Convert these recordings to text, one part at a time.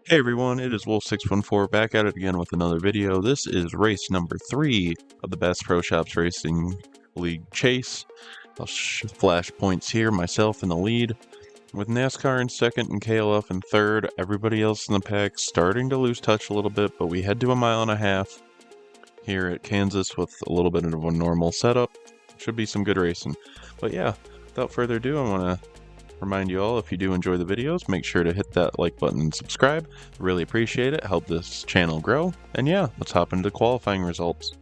Hey everyone, it is Wolf614 back at it again with another video. This is race number 3 of the Bass Pro Shops Racing League Chase. I'll flash points here, myself in the lead, with NASCAR in second and KLF in third. Everybody else in the pack starting to lose touch a little bit, but we head to a mile and a half here at Kansas with a little bit of a normal setup. Should be some good racing. But yeah, without further ado, I want to remind you all, if you do enjoy the videos, make sure to hit that like button and subscribe. Really appreciate it. Help this channel grow. And yeah, let's hop into the qualifying results.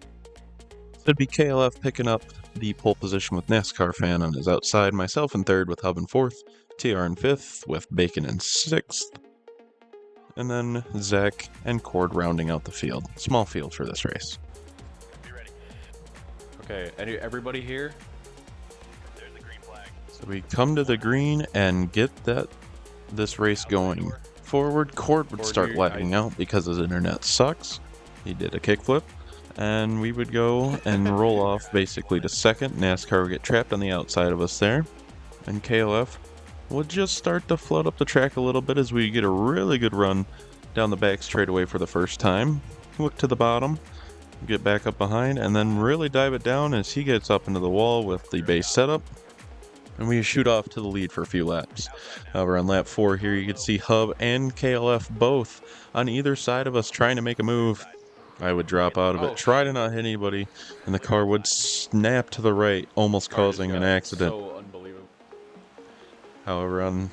It'd be KLF picking up the pole position with NASCAR Fan on his outside, myself in third with Hub in fourth, TR in fifth with Bacon in sixth, and then Zach and Cord rounding out the field. Small field for this race. Okay, everybody here? So we come to the green and get this race going. Forward, Cord would start lagging out because his internet sucks. He did a kickflip, and we would go and roll off basically to second. NASCAR would get trapped on the outside of us there, and KLF would just start to float up the track a little bit as we get a really good run down the back straightaway for the first time. Look to the bottom, get back up behind, and then really dive it down as he gets up into the wall with the base setup. And we shoot off to the lead for a few laps. However, on lap 4 here, you can see Hub and KLF both on either side of us trying to make a move. I would drop out of it, try to not hit anybody, and the car would snap to the right, almost causing an accident. So unbelievable. However, on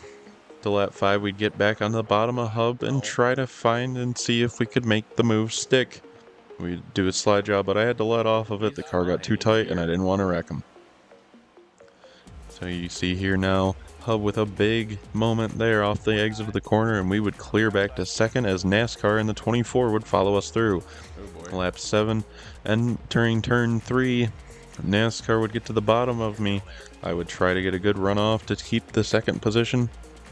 to lap 5, we'd get back on the bottom of Hub and try to find and see if we could make the move stick. We'd do a slide job, but I had to let off of it. The car got too tight, and I didn't want to wreck him. So you see here now, Hub with a big moment there off the exit of the corner, and we would clear back to second as NASCAR in the 24 would follow us through. Lap 7, and turning turn 3, NASCAR would get to the bottom of me. I would try to get a good runoff to keep the second position.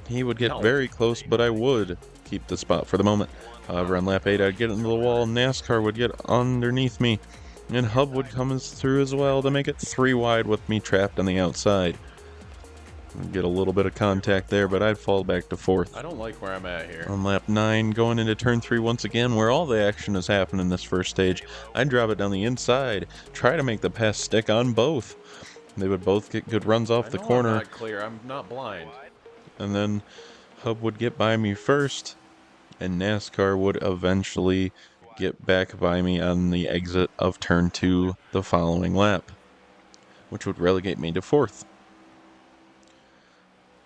He would get very close, but I would keep the spot for the moment. However, on lap 8, I'd get into the wall, NASCAR would get underneath me, and Hub would come through as well to make it 3 wide with me trapped on the outside. Get a little bit of contact there, but I'd fall back to fourth. I don't like where I'm at here. On lap 9, going into turn 3 once again, where all the action is happening in this first stage, I'd drop it down the inside, try to make the pass stick on both. They would both get good runs off the corner. I'm not clear. I'm not blind. And then Hub would get by me first, and NASCAR would eventually get back by me on the exit of turn 2 the following lap, which would relegate me to fourth.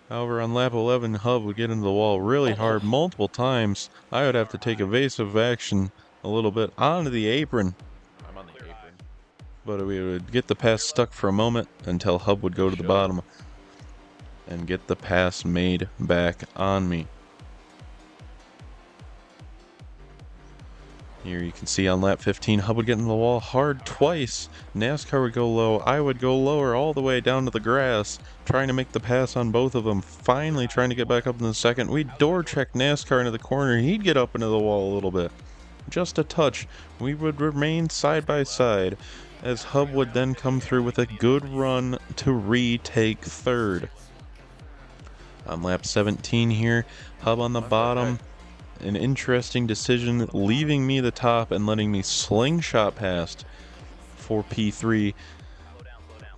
However, on lap 11, Hub would get into the wall really hard multiple times. I would have to take evasive action a little bit onto the apron. I'm on the apron. But we would get the pass stuck for a moment until Hub would go to the bottom and get the pass made back on me. Here you can see on lap 15, Hub would get in the wall hard twice. NASCAR would go low. I would go lower all the way down to the grass, trying to make the pass on both of them. Finally trying to get back up in the second. We'd door check NASCAR into the corner. He'd get up into the wall a little bit. Just a touch. We would remain side by side as Hub would then come through with a good run to retake third. On lap 17 here, Hub on the bottom. An interesting decision, leaving me the top and letting me slingshot past for P3.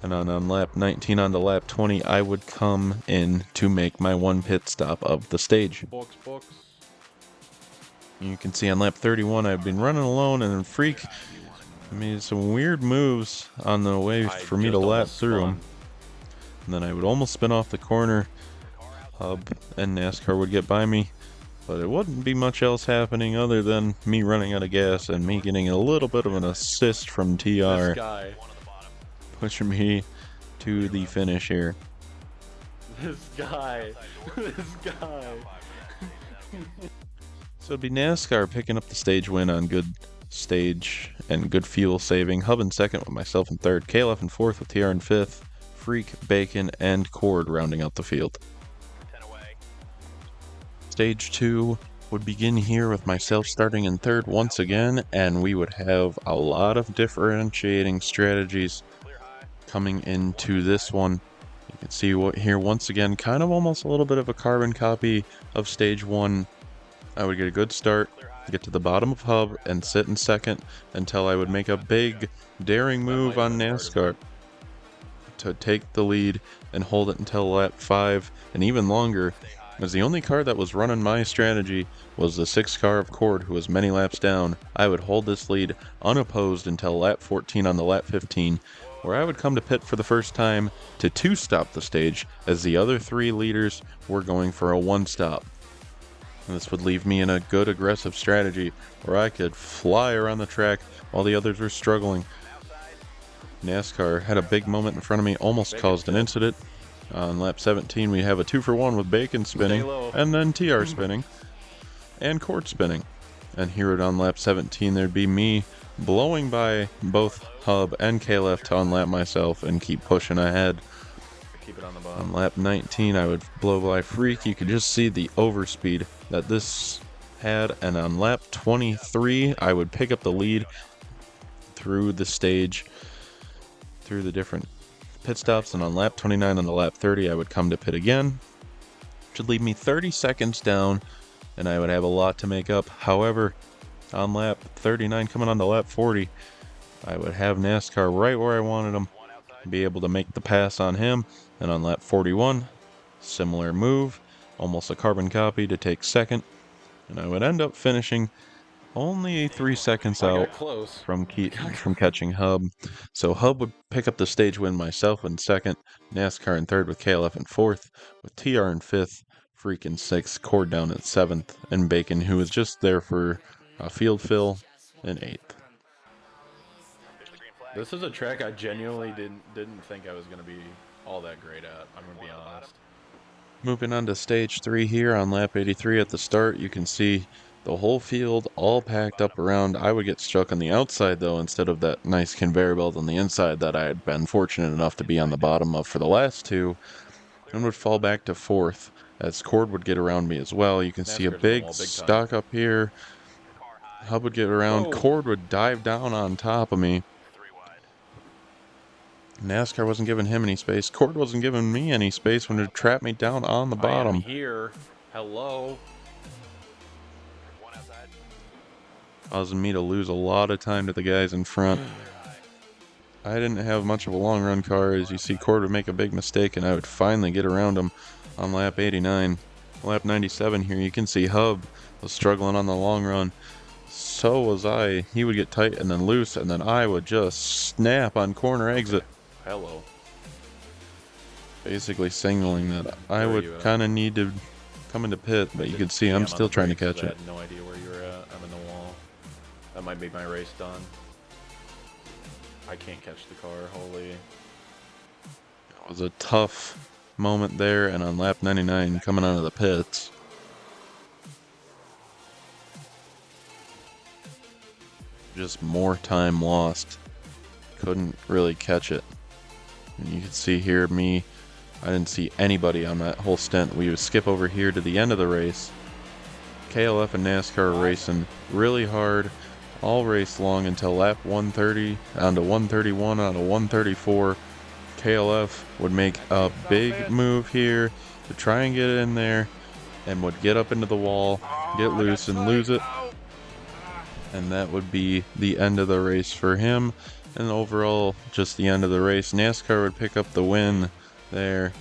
And on lap 19 on to lap 20, I would come in to make my one pit stop of the stage. You can see on lap 31, I've been running alone, and Freak made some weird moves on the way for me to lap through him. And then I would almost spin off the corner. Hub and NASCAR would get by me. But it wouldn't be much else happening other than me running out of gas and me getting a little bit of an assist from TR, pushing me to the finish here. This guy. So it'd be NASCAR picking up the stage win on good stage and good fuel saving. Hub in second with myself in third, KLF in fourth with TR in fifth, Freak, Bacon, and Cord rounding out the field. Stage 2 would begin here with myself starting in third once again, and we would have a lot of differentiating strategies coming into this one. You can see what here once again, kind of almost a little bit of a carbon copy of stage 1. I would get a good start, get to the bottom of hub, and sit in second until I would make a big, daring move on NASCAR to take the lead and hold it until lap 5 and even longer, as the only car that was running my strategy was the 6th car of Cord, who was many laps down. I would hold this lead unopposed until lap 14 on the lap 15, where I would come to pit for the first time to 2-stop the stage, as the other 3 leaders were going for a 1-stop. And this would leave me in a good aggressive strategy where I could fly around the track while the others were struggling. NASCAR had a big moment in front of me, almost caused an incident. On lap 17 we have a 2-for-1 with Bacon spinning, and then TR spinning, and Cord spinning. And here on lap 17 there'd be me blowing by both Hub and KLF to unlap myself and keep pushing ahead. Keep it on the bottom. On lap 19 I would blow by Freak. You could just see the overspeed that this had, and on lap 23 I would pick up the lead through the stage, through the different pit stops, and on lap 29 on the lap 30 I would come to pit again, which would leave me 30 seconds down, and I would have a lot to make up. However, on lap 39 coming on to lap 40 I would have NASCAR right where I wanted him, be able to make the pass on him, and on lap 41 similar move, almost a carbon copy to take second, and I would end up finishing only 3 seconds out Close. from catching Hub. So Hub would pick up the stage win, myself in second, NASCAR in third with KLF in fourth, with TR in fifth, Freak in sixth, Cord down at seventh, and Bacon, who was just there for a field fill, in eighth. This is a track I genuinely didn't think I was gonna be all that great at. I'm gonna be honest. Moving on to stage 3 here on lap 83 at the start, you can see the whole field all packed up around. I would get stuck on the outside though, instead of that nice conveyor belt on the inside that I had been fortunate enough to be on the bottom of for the last 2, and would fall back to 4th as Cord would get around me as well. You can see a big stock up here. Hub would get around, Cord would dive down on top of me. NASCAR wasn't giving him any space. Cord wasn't giving me any space when it trapped me down on the bottom. I am here. Hello. Causing me to lose a lot of time to the guys in front. I didn't have much of a long run car. As you see, Cord would make a big mistake and I would finally get around him on lap 89. Lap 97 here, you can see Hub was struggling on the long run. So was I. He would get tight and then loose, and then I would just snap on corner exit. Hello. Basically signaling that I would kind of need to come into pit, but you can see I'm still trying to catch it. I had no idea where you were at. I'm in the wall. That might make my race done. I can't catch the car, holy. It was a tough moment there, and on lap 99 coming out of the pits, just more time lost. Couldn't really catch it. And you can see here I didn't see anybody on that whole stint. We would skip over here to the end of the race. KLF and NASCAR are racing really hard all race long until lap 130 on to 131 on to 134. KLF would make a big move here to try and get in there, and would get up into the wall, get loose and lose it. And that would be the end of the race for him, and overall just the end of the race. NASCAR would pick up the win there.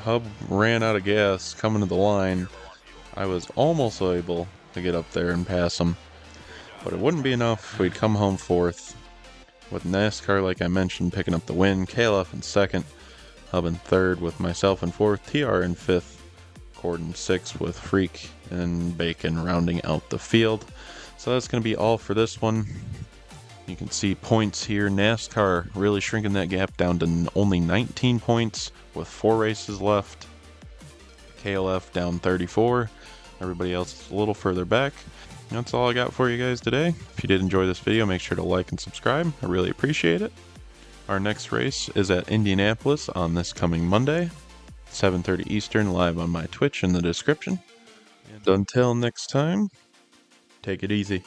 Hub ran out of gas coming to the line. I was almost able to get up there and pass him, but it wouldn't be enough. We'd come home 4th, with NASCAR, like I mentioned, picking up the win, KLF in 2nd, Hub in 3rd with myself in 4th, TR in 5th, Cord in 6th with Freak and Bacon rounding out the field. So that's going to be all for this one. You can see points here. NASCAR really shrinking that gap down to only 19 points with 4 races left. KLF down 34. Everybody else is a little further back. That's all I got for you guys today. If you did enjoy this video, make sure to like and subscribe. I really appreciate it. Our next race is at Indianapolis on this coming Monday, 7:30 Eastern, live on my Twitch in the description. And until next time, take it easy.